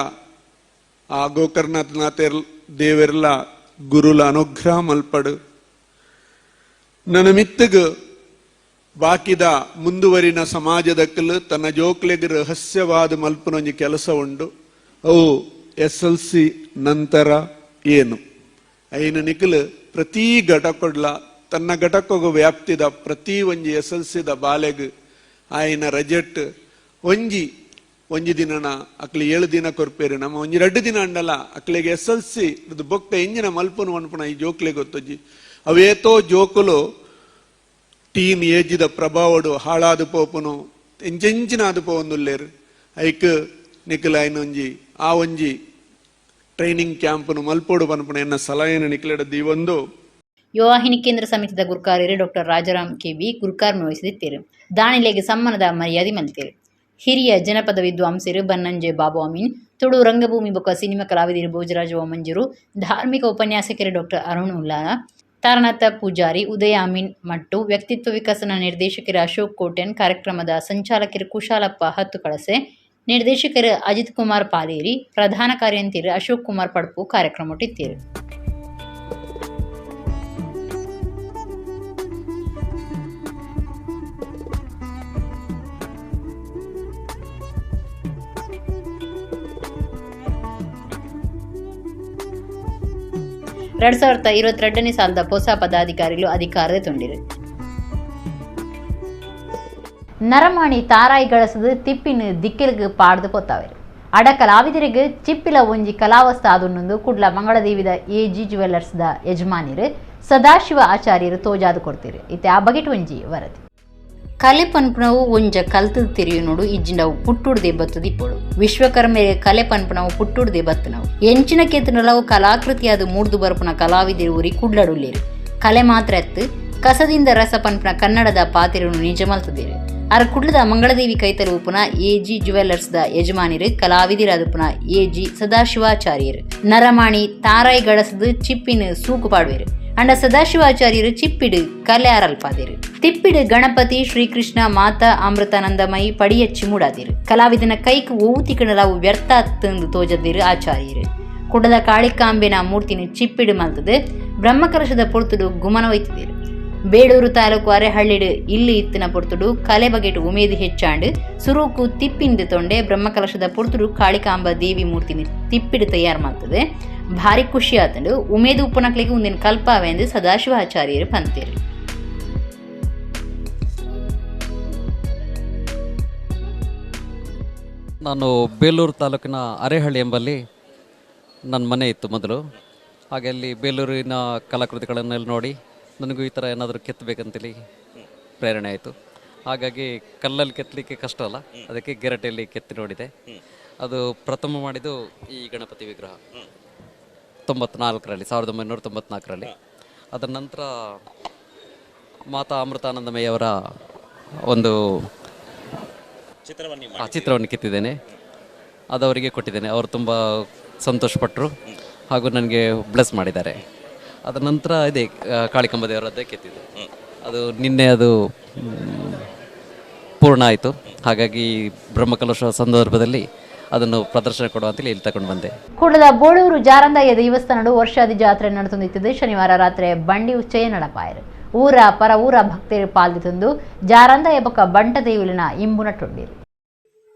ಆ ಗೋಕರ್ಣನಾಥ ದೇವೆರ್ಲ ಗುರುಲ ಅನುಗ್ರಹ ಮಲ್ಪಡು ನನ್ನ ಮಿತ್ತಗ ಬಾಕಿದ ಮುಂದುವರಿನ ಸಮಾಜದಕ್ಕಲು ತನ್ನ ಜೋಕ್ಲೆಗ್ ರಹಸ್ಯವಾದ ಮಲ್ಪನೊಂಜಿ ಕೆಲಸ ಉಂಡು. ಅವು SLC ನಂತರ ಏನು ಐನ ನಿಖಲ್ ಪ್ರತಿ ಘಟಕೊಡ್ಲ ತನ್ನ ಘಟಕೊಗ ವ್ಯಾಪ್ತಿದ ಪ್ರತಿ ಒಂಜಿ SLCದ ಬಾಲೆಗ್ ಆಯ್ನ ರಜೆಟ್ ಒಂಜಿ ದಿನನ ಅಕ್ಲಿ 7 ದಿನ ಕೊರ್ಪೇರಿ ನಮ್ಮ ಒಂಜಿ 2 ದಿನ ಅಂಡಲ ಅಕ್ಲಿಗೆ SLC ಬೊಕ್ಕ ಎಂಜಿನ ಮಲ್ಪನು ಅನ್ಪುಣ ಈ ಜೋಕ್ಲೆ ಗೊತ್ತೊಜ್ಜಿ ಅವೇತೋ ಜೋಕುಲು ಟೀನ್ ಏಜಿದ ಪ್ರಭಾವಡು ಹಾಳಾದ ಪೋಪುನು ಎಂಜೆಂಜಿನಾದ ಪೋವೊಂದುಲ್ಲೇರು ಐಕ್ ನಿಖಿಲ್ ಒಂಜಿ ಆ ಒಂಜಿ ಟ್ರೈನಿಂಗ್ ಕ್ಯಾಂಪನು ಮಲ್ಪೋಡು ಪನ್ಪುಣ ಎನ್ನ ಸಲಹೆನ ನಿಖಿಲೆಡದ್ದು ಈ ಒಂದು ಯುವವಾಹಿನಿ ಕೇಂದ್ರ ಸಮಿತಿದ ಗುರುಕಾರ್ಯರು ಡಾಕ್ಟರ್ ರಾಜಾರಾಮ್ KV ಗುರುಕಾರ್ಮ ವಹಿಸಿದ್ದೇರು. ದಾನಿಲೆಗೆ ಸಮ್ಮಾನದ ಮರ್ಯಾದೆ ಮಲ್ತೇರು. ಹಿರಿಯ ಜನಪದ ವಿದ್ವಾಂಸರು ಬನ್ನಂಜೆ ಬಾಬು ಅಮೀನ್, ತುಳು ರಂಗಭೂಮಿ ಬೊಕ್ಕ ಸಿನಿಮಾ ಕಲಾವಿದರು ಭೋಜರಾಜ ಮಂಜೂರು, ಧಾರ್ಮಿಕ ಉಪನ್ಯಾಸಕರು ಡಾಕ್ಟರ್ ಅರುಣ್ ಉಲ್ಲಾರ, ತಾರನಾಥ ಪೂಜಾರಿ, ಉದಯ ಅಮೀನ್ ಮಟ್ಟು, ವ್ಯಕ್ತಿತ್ವ ವಿಕಸನ ನಿರ್ದೇಶಕರು ಅಶೋಕ್ ಕೋಟ್ಯನ್, ಕಾರ್ಯಕ್ರಮದ ಸಂಚಾಲಕರು ಕುಶಾಲಪ್ಪ ಹತ್ತು ಕಳಸೆ, ನಿರ್ದೇಶಕರು ಅಜಿತ್ ಕುಮಾರ್ ಪಾಲೇರಿ, ಪ್ರಧಾನ ಕಾರ್ಯಂತಿರು ಅಶೋಕ್ ಕುಮಾರ್ ಪಡ್ಪು ಕಾರ್ಯಕ್ರಮ ಒಟ್ಟಿತ್ತೇರು. ಎರಡು 2022ನೇ ಸಾಲದ ಹೊಸ ಪದಾಧಿಕಾರಿಗಳು ಅಧಿಕಾರದ ತೊಂದಿರು. ನರಮಾಣಿ ತಾರಾಯಿ ಗಳಸದು ತಿಪ್ಪಿನ ದಿಕ್ಕಿಲ್ಗೆ ಪಾಡ್ದು ಪೊತ್ತಾವೆ ಅಡ ಕಲಾವಿದರಿಗೆ ಚಿಪ್ಪಿಲ ಒಂಜಿ ಕಲಾವಸ್ಥ ಆದುನ್ನೊಂದು ಕುಡ್ಲ ಮಂಗಳದೇವಿದ AG ಜ್ಯುವೆಲ್ಲರ್ಸ್ದ ಯಜಮಾನಿರು ಸದಾಶಿವ ಆಚಾರ್ಯರು ತೋಜಾದು ಕೊಡ್ತೀರಿ. ಇತ್ತೆ ಆ ಬಗೆಟ್ ಒಂಜಿ ವರದಿ. ಕಲೆ ಪನ್ಪುನವು ಒಂಜ ಕಲ್ತದ ತಿರಿಯು ನೋಡು ಇಜ್ಜಿಂಡವು ಪುಟ್ಟುಡ್ದೆ ಬತ್ತದು ಇಪ್ಪಡು. ವಿಶ್ವಕರ್ಮೆಗೆ ಕಲೆ ಪನ್ಪುನವು ಪುಟ್ಟುಡ್ದೆ ಬತ್ತನವು ಎಂಚಿನ ಕೆತ್ತನಲವು ಕಲಾಕೃತಿಯಾದ ಮೂಡ್ದು ಬರ್ಪುನ ಕಲಾವಿದರು ಊರಿ ಕುಡ್ಲಡುಲ್ಲೇರು. ಕಲೆ ಮಾತ್ರ ಎತ್ತು ಕಸದಿಂದ ರಸ ಪನ್ಪುನ ಕನ್ನಡದ ಪಾತಿರನ್ನು ನಿಜ ಮಲ್ತದೇರು. ಅರ ಕುಡ್ಲದ ಮಂಗಳದೇವಿ ಕೈತಲು ಪುನ AG ಜ್ಯುವೆಲ್ಲರ್ಸ್ದ ಯಜಮಾನಿರು ಕಲಾವಿದಿರಾದ ಪುನ AG ಸದಾಶಿವಾಚಾರ್ಯರು ನರಮಾಣಿ ತಾರಾಯಿ ಗಳಸದು ಚಿಪ್ಪಿನ ಸೂಕು ಪಾಡುವೇರು. ಅಂಡ ಸದಾಶಿವಾಚಾರ್ಯರು ಚಿಪ್ಪಿಡು ಕಲೆ ಆರಲ್ಪಾದಿರು. ತಿಪ್ಪಿಡು ಗಣಪತಿ ಶ್ರೀಕೃಷ್ಣ ಮಾತಾ ಅಮೃತಾನಂದಮಯಿ ಪಡಿಯಚ್ಚಿ ಮೂಡಾದಿರು. ಕಲಾವಿದನ ಕೈಕ್ ಓತಿಕಣಲಾವು ವ್ಯರ್ಥ ತಂದು ತೋಜದಿರು ಆಚಾರ್ಯರು. ಕುಡದ ಕಾಳಿಕಾಂಬೆನ ಮೂರ್ತಿನ ಚಿಪ್ಪಿಡು ಮಲ್ತದು ಬ್ರಹ್ಮಕಲಶದ ಪೊರ್ತುಡು ಗುಮನ ಒಯ್ತಿದಿರು. ಬೇಡೂರು ತಾಲೂಕು ಅರೆಹಳ್ಳಿಡು ಇಲ್ಲಿ ಇತ್ತಿನ ಪೊರ್ತುಡು ಕಲೆ ಬಗೆಟ್ ಉಮೇದು ಹೆಚ್ಚಾಂಡು ಸುರೂಕು ತಿಪ್ಪಿಂದು ತೊಂಡೆ ಬ್ರಹ್ಮಕಲಶದ ಪೊರ್ತುಡು ಕಾಳಿಕಾಂಬ ದೇವಿ ಮೂರ್ತಿನ ತಿಪ್ಪಿಡು ತಯಾರು ಮಾಡ್ತದೆ. ಭಾರಿ ಖುಷಿ ಆತಂಡು ಉಮೇದು ಉಪ್ಪನಕ್ಲಿಗೆ ಒಂದಿನ ಕಲ್ಪಾವೆ ಎಂದು ಸದಾಶಿವಾಚಾರ್ಯರು ಪಂತೇರು. ನಾನು ಬೇಲೂರು ತಾಲೂಕಿನ ಅರೆಹಳ್ಳಿ ಎಂಬಲ್ಲಿ ನನ್ನ ಮನೆ ಇತ್ತು ಮೊದಲು. ಹಾಗೆ ಅಲ್ಲಿ ಬೇಲೂರಿನ ಕಲಾಕೃತಿಗಳನ್ನೆಲ್ಲ ನೋಡಿ ನನಗೂ ಈ ಥರ ಏನಾದರೂ ಕೆತ್ತಬೇಕಂತೇಳಿ ಪ್ರೇರಣೆ ಆಯಿತು. ಹಾಗಾಗಿ ಕಲ್ಲಲ್ಲಿ ಕೆತ್ತಲಿಕ್ಕೆ ಕಷ್ಟ ಅಲ್ಲ, ಅದಕ್ಕೆ ಗೆರಟೆಯಲ್ಲಿ ಕೆತ್ತಿ ನೋಡಿದೆ. ಅದು ಪ್ರಥಮ ಮಾಡಿದ್ದು ಈ ಗಣಪತಿ ವಿಗ್ರಹ 1994ರಲ್ಲಿ. ಅದರ ನಂತರ ಮಾತಾ ಅಮೃತಾನಂದಮಯ್ಯವರ ಒಂದು ಚಿತ್ರವನ್ನು ಕೆತ್ತಿದ್ದೇನೆ. ಅದು ಅವರಿಗೆ ಕೊಟ್ಟಿದ್ದೇನೆ. ಅವರು ತುಂಬ ಸಂತೋಷಪಟ್ಟರು ಹಾಗೂ ನನಗೆ ಬ್ಲೆಸ್ ಮಾಡಿದ್ದಾರೆ. ಅದರ ನಂತರ ಇದೆ ಕಾಳಿಕಾಂಬ ದೇವರದ್ದೇ ಕೆತ್ತಿದ್ದು. ಅದು ನಿನ್ನೆ ಅದು ಪೂರ್ಣ ಆಯಿತು. ಹಾಗಾಗಿ ಬ್ರಹ್ಮಕಲಶ ಸಂದರ್ಭದಲ್ಲಿ ಅದನ್ನು ಪ್ರದರ್ಶನ ಕೊಡುವ ಅಂತೇಳಿ ಇಲ್ಲಿ ತಗೊಂಡು ಬಂದೆ. ಕೂಡಲ ಬೋಳೂರು ಜಾರಂದಾಯ ದೇವಸ್ಥಾನಡು ವರ್ಷಾದಿ ಜಾತ್ರೆ ನಡೆತೊಂದಿತ್ತದೆ. ಶನಿವಾರ ರಾತ್ರಿ ಬಂಡಿ ಉಚ್ಚಯ ನಡಪಾಯರು ಊರ ಪರ ಊರ ಭಕ್ತರು ಪಾಲ್ದಿತಂದು ಜಾರಂದಾಯ ಬೊಕ್ಕ ಬಂಟ ದೇವುಲಿನ ಇಂಬುನಟ್ಟೊಂಡಿರು.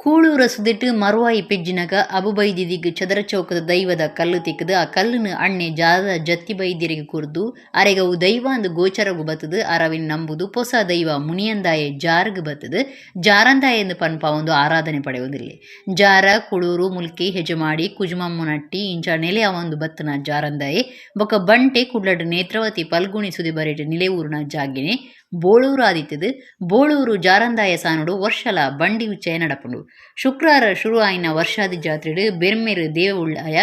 ಕೂಳೂರ ಸುದಿಟ್ಟು ಮರುವಾಯಿ ಪೆಜ್ಜಿನಗ ಅಬುಬೈದಿದಿಗ್ ಚದರ ಚೌಕದ ದೈವದ ಕಲ್ಲು ತಿಕ್ಕದು ಆ ಕಲ್ಲುನು ಅಣ್ಣೆ ಜಾದ ಜತ್ತಿ ಬೈದ್ಯರಿಗೆ ಕುರ್ದು ಅರೆಗವು ದೈವ ಅಂದು ಗೋಚರಗು ಬತ್ತದು ಅರವಿನ ನಂಬುದು ಹೊಸ ದೈವ ಮುನಿಯಂದಾಯ ಜಾರ್ಗ್ ಬತ್ತದು ಜಾರಂದಾಯ ಎಂದು ಪನ್ಪ ಒಂದು ಆರಾಧನೆ ಪಡೆಯುವುದಿಲ್ಲ. ಜಾರ ಕುಳೂರು ಮುಲ್ಕಿ ಹೆಜಮಾಡಿ ಕುಜುಮಮ್ಮು ನಟ್ಟಿ ಇಂಚ ನೆಲೆಯ ಒಂದು ಬತ್ತನ ಜಾರಂದಾಯೆ ಬೊಕ್ಕ ಬಂಟೆ ಕುಡ್ಲಡ್ ನೇತ್ರಾವತಿ ಪಲ್ಗುಣಿ ಸುದಿ ಬರೆಟ್ ನಿಲೆಯೂರಿನ ಜಾಗಿನೆ ಬೋಳೂರು ಆದಿತ್ತದು. ಬೋಳೂರು ಜಾರಂದಾಯ ಸಾನುಡು ವರ್ಷಲ ಬಂಡಿ ಉಚ್ಚಯ ನಡಪುಂಡು. ಶುಕ್ರವಾರ ಶುರು ಆಯಿನ ವರ್ಷಾದಿ ಜಾತ್ರೆಡು ಬೆರ್ಮೆರು ದೇವುಳ್ಳಾಯ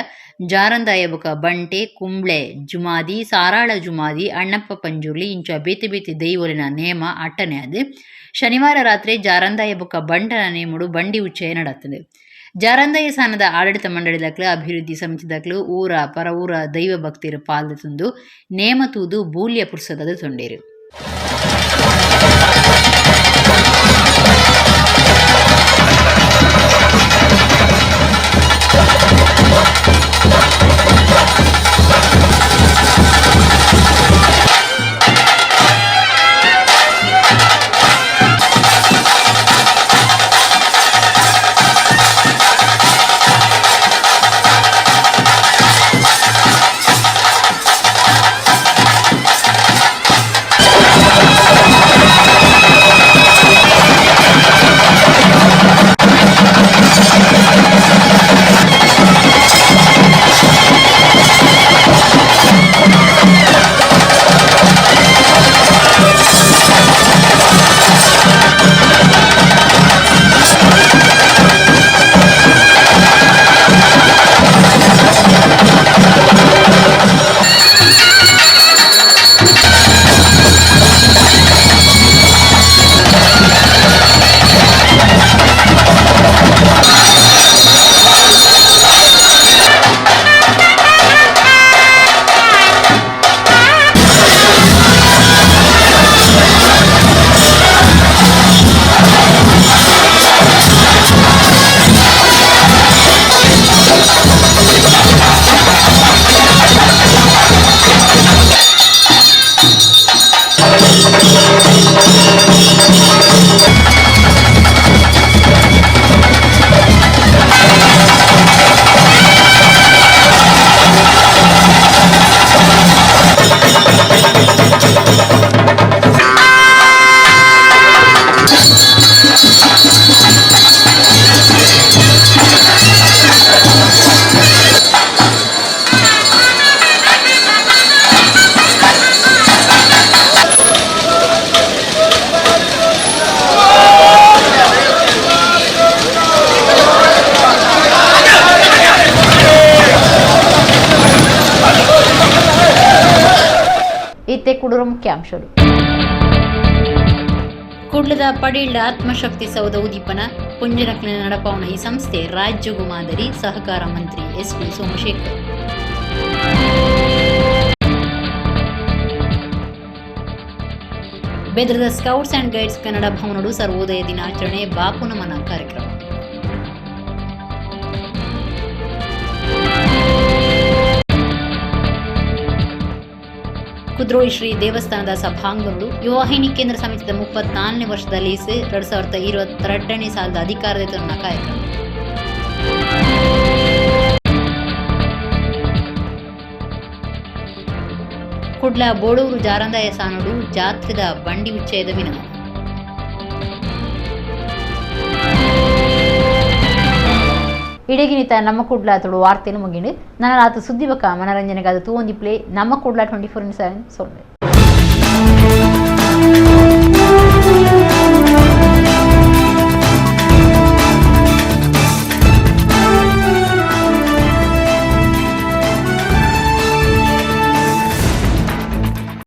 ಜಾರಂದಾಯ ಬೊಕ ಬಂಟೆ ಕುಂಬ್ಳೆ ಜುಮಾದಿ ಸಾರಾಳ ಜುಮಾದಿ ಅಣ್ಣಪ್ಪ ಪಂಜುರ್ಲಿ ಇಂಚ ಬೇತೆ ಬೇತೆ ದೈವಲಿನ ನೇಮ ಅಟ್ಟನೆ ಅದು. ಶನಿವಾರ ರಾತ್ರಿ ಜಾರಂದಾಯ ಬೊಕ ಬಂಟನ ನೇಮುಡು ಬಂಡಿ ಉಚ್ಚಯ ನಡತ್ತದೆ. ಜಾರಂದಾಯ ಸಾನದ ಆಡಳಿತ ಮಂಡಳಿದಾಕ್ಲು ಅಭಿವೃದ್ಧಿ ಸಮಿತಿದಾಕ್ಲು ಊರ ಪರ ಊರ ದೈವ ಭಕ್ತಿರು ಪಾಲ್ದು ತಂದು ನೇಮ ತೂದು ಬೂಲ್ಯ ಪುರ್ಸದದು ತೊಂಡೇರು. ಇತ್ತೆ ಕುಡುರ ಮುಖ್ಯಾಂಶಗಳು. ಕುಡ್ಲದ ಪಡೀಳ್ಳ ಆತ್ಮಶಕ್ತಿ ಸೌಧ ಉದೀಪನ ಪುಂಜನಕ್ನ ನಡಪವನ ಈ ಸಂಸ್ಥೆ ರಾಜ್ಯಗೂ ಮಾದರಿ ಸಹಕಾರ ಮಂತ್ರಿ ಎಸ್.ಡಿ. ಸೋಮಶೇಖರ್. ಬೆದರದ ಸ್ಕೌಟ್ಸ್ ಅಂಡ್ ಗೈಡ್ಸ್ ಕನ್ನಡ ಭವನಡು ಸರ್ವೋದಯ ದಿನಾಚರಣೆ ಬಾಪು ನಮನ ಕಾರ್ಯಕ್ರಮ. ಕುದ್ರೋಳಿ ಶ್ರೀ ದೇವಸ್ಥಾನದ ಸಭಾಂಗಣಗಳು ಯುವವಾಹಿನಿ ಕೇಂದ್ರ ಸಮಿತಿಯ 34ನೇ ವರ್ಷದ ಲೀಸ್ 2022ನೇ ಸಾಲದ ಅಧಿಕಾರದ ತನ್ನ ಕಾರ್ಯಕ್ರಮ. ಕುಡ್ಲ ಬೋಳೂರು ಜಾರಂದಾಯ ಸಾನುಡು ಜಾತ್ರೆದ ಬಂಡಿ ಉಚ್ಚಯದ ವಿನಃ. ಇಡಗಿನಿತ ನಮ್ಮ ಕುಡ್ಲ ತುಳು ವಾರ್ತೆಯನ್ನು ಮುಗಿಂಡು ನನ್ನ ಸುದ್ದಿ ಬಕ ಮನರಂಜನೆಗಾದ ತೂವೊಂದಿ ಪ್ಲೇ ನಮ್ಮ ಕುಡ್ಲ 24/7 ಸೊಲ್ಲೆ.